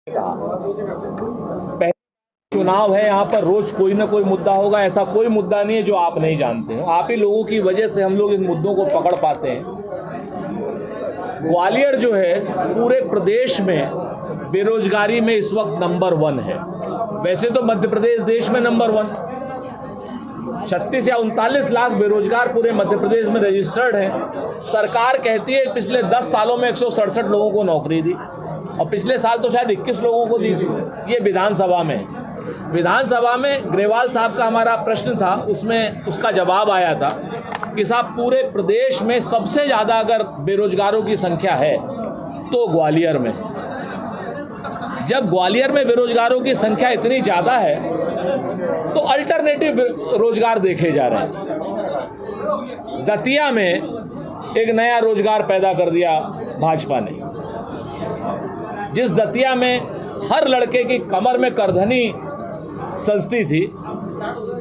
पहले चुनाव है, यहाँ पर रोज कोई ना कोई मुद्दा होगा। ऐसा कोई मुद्दा नहीं है जो आप नहीं जानते हो। आप ही लोगों की वजह से हम लोग इन मुद्दों को पकड़ पाते हैं। ग्वालियर जो है पूरे प्रदेश में बेरोजगारी में इस वक्त नंबर 1 है। वैसे तो मध्य प्रदेश देश में नंबर 1, 36 या 39 लाख बेरोजगार पूरे मध्य प्रदेश में रजिस्टर्ड हैं। सरकार कहती है पिछले 10 सालों में 167 लोगों को नौकरी दी और पिछले साल तो शायद 21 लोगों को दी। ये विधानसभा में ग्रेवाल साहब का हमारा प्रश्न था, उसमें उसका जवाब आया था कि साहब पूरे प्रदेश में सबसे ज़्यादा अगर बेरोजगारों की संख्या है तो ग्वालियर में। जब ग्वालियर में बेरोजगारों की संख्या इतनी ज़्यादा है तो अल्टरनेटिव रोजगार देखे जा रहे हैं। दतिया में एक नया रोजगार पैदा कर दिया भाजपा ने। जिस दतिया में हर लड़के की कमर में करधनी सजती थी,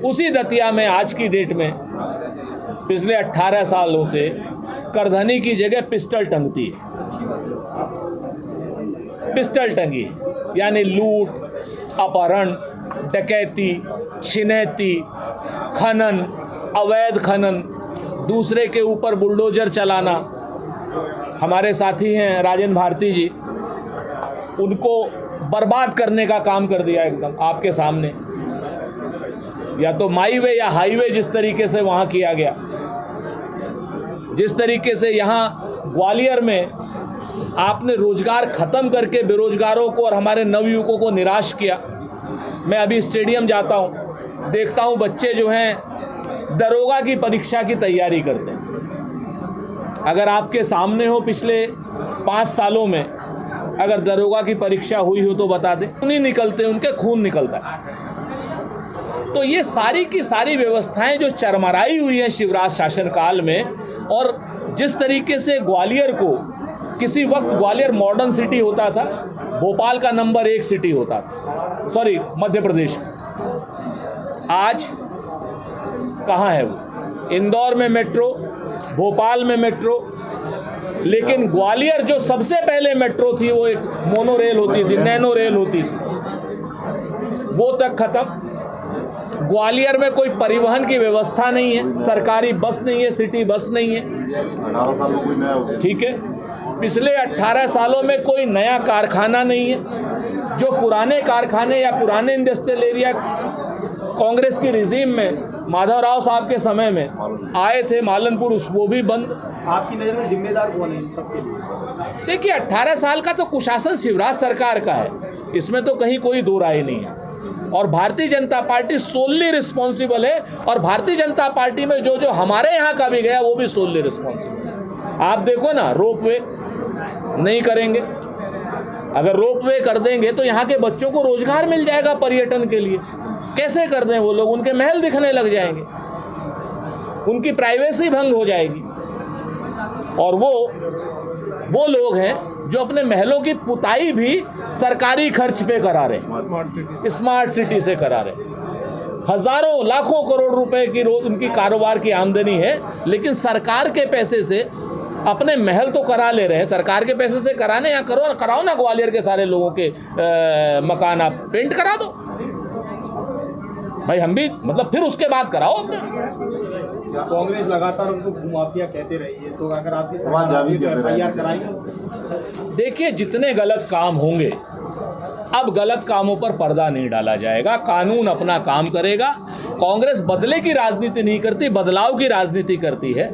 उसी दतिया में आज की डेट में पिछले 18 सालों से करधनी की जगह पिस्टल टंगती है। पिस्टल टंगी यानी लूट, अपहरण, डकैती, छिनैती, खनन, अवैध खनन, दूसरे के ऊपर बुलडोजर चलाना। हमारे साथी हैं राजेंद्र भारती जी, उनको बर्बाद करने का काम कर दिया एकदम आपके सामने। या तो माईवे या हाईवे जिस तरीके से वहाँ किया गया, जिस तरीके से यहाँ ग्वालियर में आपने रोजगार ख़त्म करके बेरोजगारों को और हमारे नवयुवकों को निराश किया। मैं अभी स्टेडियम जाता हूँ, देखता हूँ बच्चे जो हैं दरोगा की परीक्षा की तैयारी करते हैं। अगर आपके सामने हो पिछले 5 सालों में अगर दरोगा की परीक्षा हुई हो तो बता दें। खून निकलते, उनके खून निकलता है। तो ये सारी की सारी व्यवस्थाएं जो चरमराई हुई हैं शिवराज शासनकाल में, और जिस तरीके से ग्वालियर को किसी वक्त ग्वालियर मॉडर्न सिटी होता था, भोपाल का नंबर 1 सिटी होता था, सॉरी मध्य प्रदेश का। आज कहाँ है वो? इंदौर में मेट्रो, भोपाल में मेट्रो, लेकिन ग्वालियर जो सबसे पहले मेट्रो थी वो एक मोनो रेल होती थी, नैनो रेल होती थी, वो तक खत्म। ग्वालियर में कोई परिवहन की व्यवस्था नहीं है, सरकारी बस नहीं है, सिटी बस नहीं है। 18 साल में कोई नया हो गया। ठीक है, पिछले 18 सालों में कोई नया कारखाना नहीं है। जो पुराने कारखाने या पुराने इंडस्ट्रियल एरिया कांग्रेस की रिजीम में माधवराव साहब के समय में आए थे, मालनपुर, वो भी बंद। आपकी नज़र में जिम्मेदार कौन है सबके लिए? देखिए 18 साल का तो कुशासन शिवराज सरकार का है, इसमें तो कहीं कोई दो राय नहीं है। और Bharatiya Janata party solely responsible है, और भारतीय जनता पार्टी में जो जो हमारे यहाँ का भी गया वो भी सोलली रिस्पॉन्सिबल है। आप देखो ना, रोपवे नहीं करेंगे। अगर रोपवे कर देंगे तो यहाँ के बच्चों को रोजगार मिल जाएगा पर्यटन के लिए। कैसे कर दें वो लोग? उनके महल दिखने लग जाएंगे, उनकी प्राइवेसी भंग हो जाएगी। और वो लोग हैं जो अपने महलों की पुताई भी सरकारी खर्च पे करा रहे, स्मार्ट सिटी से करा रहे। हजारों लाखों करोड़ रुपए की रोज उनकी कारोबार की आमदनी है, लेकिन सरकार के पैसे से अपने महल तो करा ले रहे हैं। सरकार के पैसे से कराने या कराओ ना ग्वालियर के सारे लोगों के मकान आप पेंट करा दो भाई, हम भी मतलब फिर उसके बाद कराओ अपने। कांग्रेस लगातार उनको भूमाफिया कहते रही है, तो अगर आपकी सरकार तैयार कराएंगे? देखिए, जितने गलत काम होंगे, अब गलत कामों पर पर्दा नहीं डाला जाएगा, कानून अपना काम करेगा। कांग्रेस बदले की राजनीति नहीं करती, बदलाव की राजनीति करती है।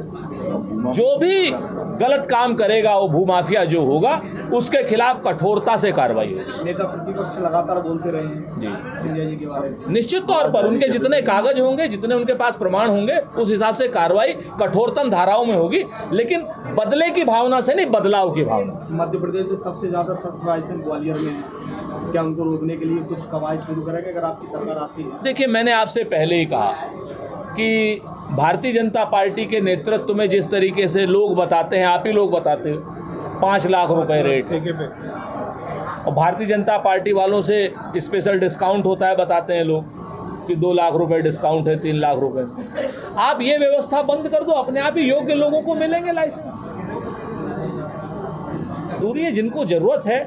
जो भी गलत काम करेगा, वो भूमाफिया जो होगा, उसके खिलाफ कठोरता से कार्रवाई होगी। नेता प्रतिपक्ष लगातार बोलते रहे हैं जी सिंधिया जी के बारे में। निश्चित तौर पर उनके जितने कागज होंगे, जितने उनके पास प्रमाण होंगे, उस हिसाब से कार्रवाई कठोरतम धाराओं में होगी, लेकिन बदले की भावना से नहीं, बदलाव की भावना से। मध्य प्रदेश में सबसे ज़्यादा सब्सक्राइबर ग्वालियर में है, क्या उनको रोकने के लिए कुछ कवायद शुरू करेंगे अगर आपकी सरकार आती है? देखिए, मैंने आपसे पहले ही कहा कि भारतीय जनता पार्टी के नेतृत्व में जिस तरीके से लोग बताते हैं, आप ही लोग बताते हो 5 लाख रुपए रेट, और भारतीय जनता पार्टी वालों से स्पेशल डिस्काउंट होता है, बताते हैं लोग कि 2 लाख रुपए डिस्काउंट है, 3 लाख रुपए। आप ये व्यवस्था बंद कर दो, अपने आप ही योग्य लोगों को मिलेंगे लाइसेंस। जरूरी है, जिनको ज़रूरत है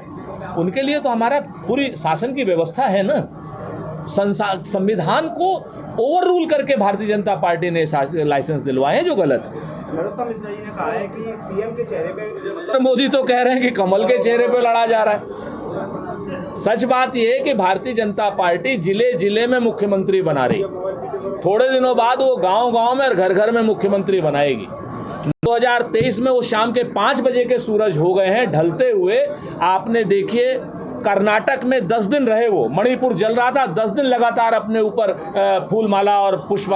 उनके लिए तो हमारा पूरी शासन की व्यवस्था है ना। संविधान को ओवर रूल करके भारतीय जनता पार्टी ने लाइसेंस दिलवाए हैं, जो गलत है। नरोत्तम मिश्रा जी ने कहा है कि सीएम के चेहरे पे मोदी तो कह रहे हैं कि कमल के चेहरे पे लड़ा जा रहा है। सच बात यह है कि भारतीय जनता पार्टी जिले जिले में मुख्यमंत्री बना रही, थोड़े दिनों बाद वो गांव गांव में और घर घर में मुख्यमंत्री बनाएगी। 2023 में वो शाम के 5 बजे के सूरज हो गए हैं ढलते हुए। आपने देखिए कर्नाटक में 10 दिन रहे, वो मणिपुर जल रहा था, 10 दिन लगातार अपने ऊपर फूलमाला और पुष्प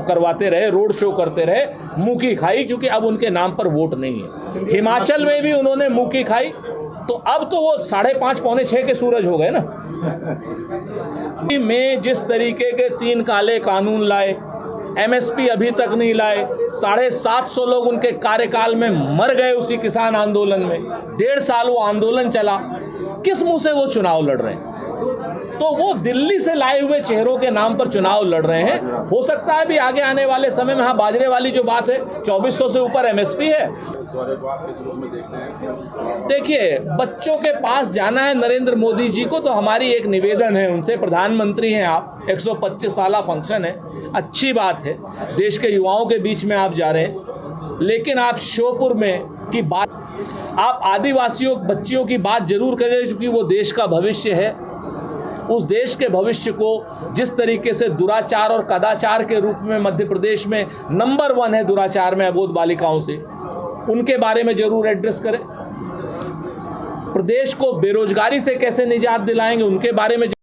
करवाते रहे, रोड शो करते रहे, मुँह की खाई, क्योंकि अब उनके नाम पर वोट नहीं है। हिमाचल में भी उन्होंने मुँह की खाई, तो अब तो वो 5:30 पौने 6 के सूरज हो गए ना। में जिस तरीके के 3 काले कानून लाए, एमएसपी अभी तक नहीं लाए, 750 लोग उनके कार्यकाल में मर गए उसी किसान आंदोलन में, 1.5 साल वो आंदोलन चला, किस मुंह से वो चुनाव लड़ रहे हैं? तो वो दिल्ली से लाए हुए चेहरों के नाम पर चुनाव लड़ रहे हैं। हो सकता है भी आगे आने वाले समय में, हाँ, बाजरे वाली जो बात है, 2400 से ऊपर एमएसपी है। देखिए, बच्चों के पास जाना है नरेंद्र मोदी जी को, तो हमारी एक निवेदन है उनसे, प्रधानमंत्री हैं आप, 125 साला फंक्शन है, अच्छी बात है, देश के युवाओं के बीच में आप जा रहे हैं, लेकिन आप श्योपुर में की बात, आप आदिवासियों बच्चियों की बात जरूर करें, क्योंकि वो देश का भविष्य है। उस देश के भविष्य को जिस तरीके से दुराचार और कदाचार के रूप में मध्य प्रदेश में नंबर 1 है दुराचार में अबोध बालिकाओं से, उनके बारे में जरूर एड्रेस करें। प्रदेश को बेरोजगारी से कैसे निजात दिलाएंगे, उनके बारे में